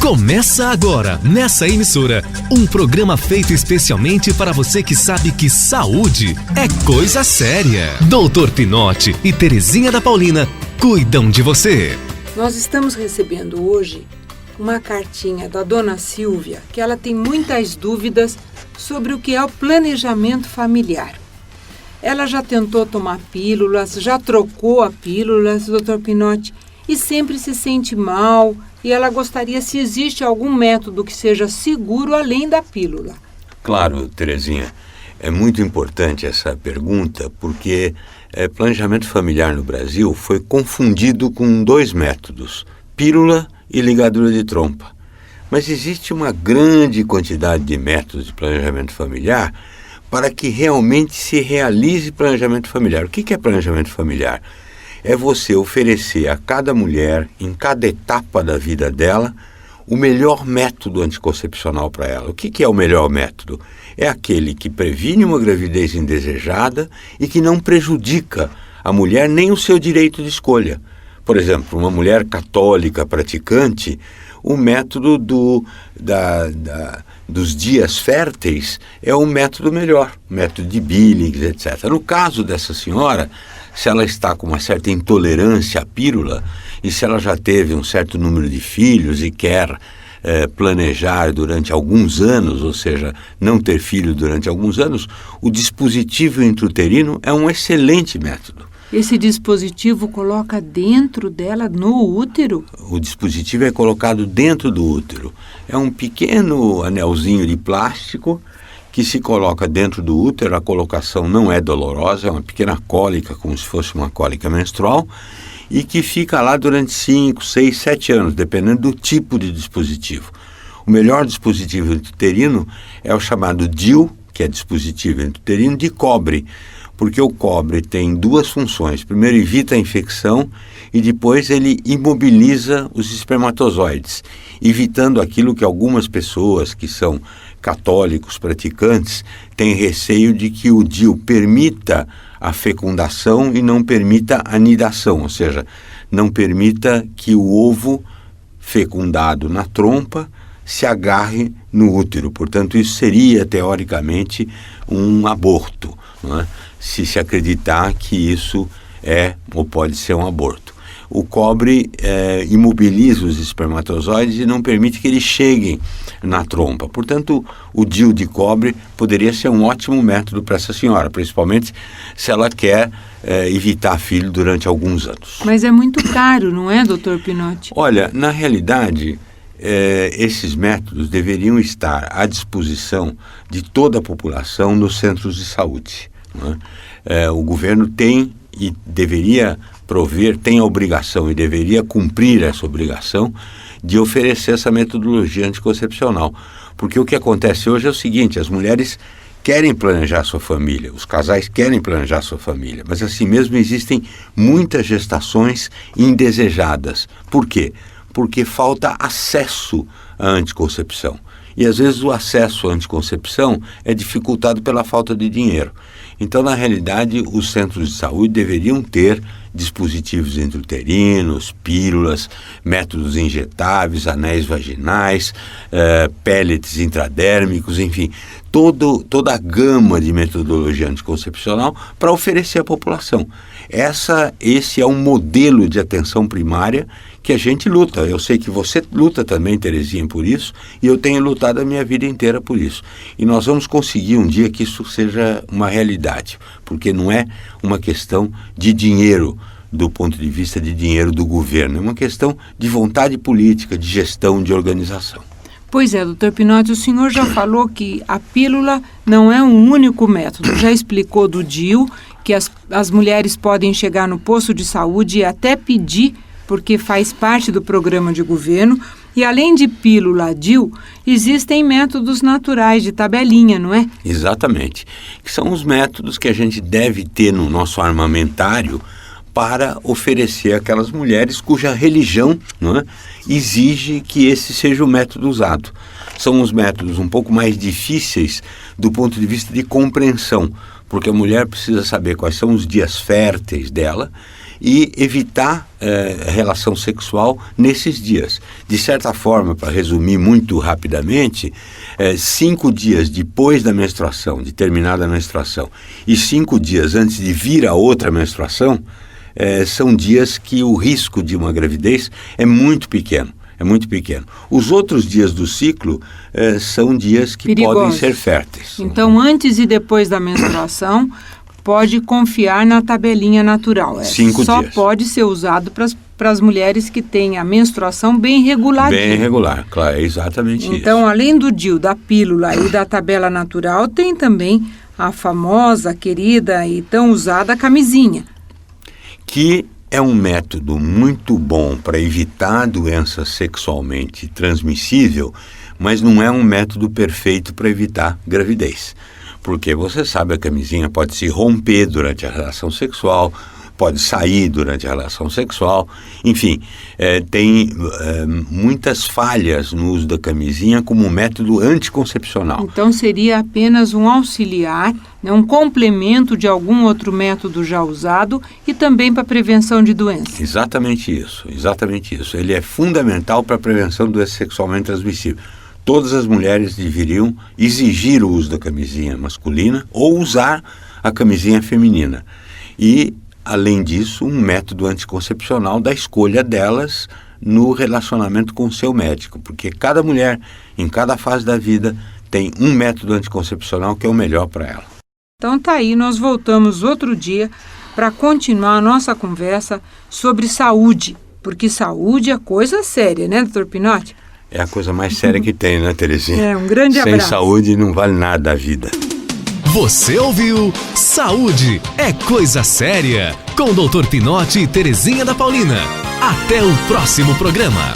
Começa agora, nessa emissora, um programa feito especialmente para você que sabe que saúde é coisa séria. Doutor Pinote e Terezinha da Paulina cuidam de você. Nós estamos recebendo hoje uma cartinha da dona Silvia, que ela tem muitas dúvidas sobre o que é o planejamento familiar. Ela já tentou tomar pílulas, já trocou a pílulas, doutor Pinote, e sempre se sente mal, e ela gostaria se existe algum método que seja seguro além da pílula. Claro, Terezinha, é muito importante essa pergunta, porque planejamento familiar no Brasil foi confundido com dois métodos, pílula e ligadura de trompa. Mas existe uma grande quantidade de métodos de planejamento familiar para que realmente se realize planejamento familiar. O que é planejamento familiar? É você oferecer a cada mulher, em cada etapa da vida dela, o melhor método anticoncepcional para ela. O que é o melhor método? É aquele que previne uma gravidez indesejada e que não prejudica a mulher nem o seu direito de escolha. Por exemplo, uma mulher católica praticante, o método dos dias férteis é um método melhor, método de Billings, etc. No caso dessa senhora, se ela está com uma certa intolerância à pílula e se ela já teve um certo número de filhos e quer planejar durante alguns anos, ou seja, não ter filho durante alguns anos, o dispositivo intrauterino é um excelente método. Esse dispositivo coloca dentro dela, no útero? O dispositivo é colocado dentro do útero. É um pequeno anelzinho de plástico que se coloca dentro do útero. A colocação não é dolorosa, é uma pequena cólica, como se fosse uma cólica menstrual, e que fica lá durante 5, 6, 7 anos, dependendo do tipo de dispositivo. O melhor dispositivo intrauterino é o chamado DIU, que é dispositivo intrauterino de cobre, porque o cobre tem duas funções. Primeiro, evita a infecção e depois ele imobiliza os espermatozoides, evitando aquilo que algumas pessoas que são católicos praticantes têm receio de que o DIU permita a fecundação e não permita a nidação, ou seja, não permita que o ovo fecundado na trompa se agarre no útero. Portanto, isso seria, teoricamente, um aborto, não é? Se acreditar que isso é ou pode ser um aborto. O cobre imobiliza os espermatozoides e não permite que eles cheguem na trompa. Portanto, o DIU de cobre poderia ser um ótimo método para essa senhora, principalmente se ela quer evitar filho durante alguns anos. Mas é muito caro, não é, doutor Pinote? Olha, na realidade, esses métodos deveriam estar à disposição de toda a população nos centros de saúde. O governo tem e deveria prover, tem a obrigação e deveria cumprir essa obrigação de oferecer essa metodologia anticoncepcional. Porque o que acontece hoje é o seguinte: as mulheres querem planejar sua família, os casais querem planejar sua família, mas assim mesmo existem muitas gestações indesejadas. Por quê? Porque falta acesso à anticoncepção. E às vezes o acesso à anticoncepção é dificultado pela falta de dinheiro. Então, na realidade, os centros de saúde deveriam ter dispositivos intrauterinos, pílulas, métodos injetáveis, anéis vaginais, pellets intradérmicos, enfim, toda a gama de metodologia anticoncepcional para oferecer à população. Esse é um modelo de atenção primária que a gente luta. Eu sei que você luta também, Terezinha, por isso, e eu tenho lutado a minha vida inteira por isso. E nós vamos conseguir um dia que isso seja uma realidade, porque não é uma questão de dinheiro, do ponto de vista de dinheiro do governo, é uma questão de vontade política, de gestão, de organização. Pois é, doutor Pinote, o senhor já falou que a pílula não é um único método. Já explicou do DIU, que as mulheres podem chegar no posto de saúde e até pedir, porque faz parte do programa de governo. E além de pílula DIU, existem métodos naturais de tabelinha, não é? Exatamente. Que são os métodos que a gente deve ter no nosso armamentário para oferecer àquelas mulheres cuja religião, não é, exige que esse seja o método usado. São os métodos um pouco mais difíceis do ponto de vista de compreensão, porque a mulher precisa saber quais são os dias férteis dela e evitar relação sexual nesses dias. De certa forma, para resumir muito rapidamente, 5 dias depois da menstruação, de terminada a menstruação, e 5 dias antes de vir a outra menstruação, são dias que o risco de uma gravidez é muito pequeno. É muito pequeno. Os outros dias do ciclo são dias que perigosos. Podem ser férteis. Então, antes e depois da menstruação, pode confiar na tabelinha natural. 5 só dias. Pode ser usado para as mulheres que têm a menstruação bem reguladinha. Bem regular, claro, é exatamente isso. Então, além do DIU, da pílula e da tabela natural, tem também a famosa, querida e tão usada camisinha. Que é um método muito bom para evitar a doença sexualmente transmissível, mas não é um método perfeito para evitar gravidez. Porque você sabe, a camisinha pode se romper durante a relação sexual, pode sair durante a relação sexual, enfim, tem muitas falhas no uso da camisinha como método anticoncepcional. Então seria apenas um auxiliar, né, um complemento de algum outro método já usado e também para prevenção de doenças. Exatamente isso, exatamente isso. Ele é fundamental para a prevenção de doença sexualmente transmissível. Todas as mulheres deveriam exigir o uso da camisinha masculina ou usar a camisinha feminina. E além disso, um método anticoncepcional da escolha delas no relacionamento com o seu médico, porque cada mulher, em cada fase da vida, tem um método anticoncepcional que é o melhor para ela. Então tá aí, nós voltamos outro dia para continuar a nossa conversa sobre saúde, porque saúde é coisa séria, né, doutor Pinotti? É a coisa mais séria que tem, né, Terezinha? Um grande abraço. Sem saúde não vale nada a vida. Você ouviu Saúde é Coisa Séria, com o Dr. Pinotti e Terezinha da Paulina. Até o próximo programa.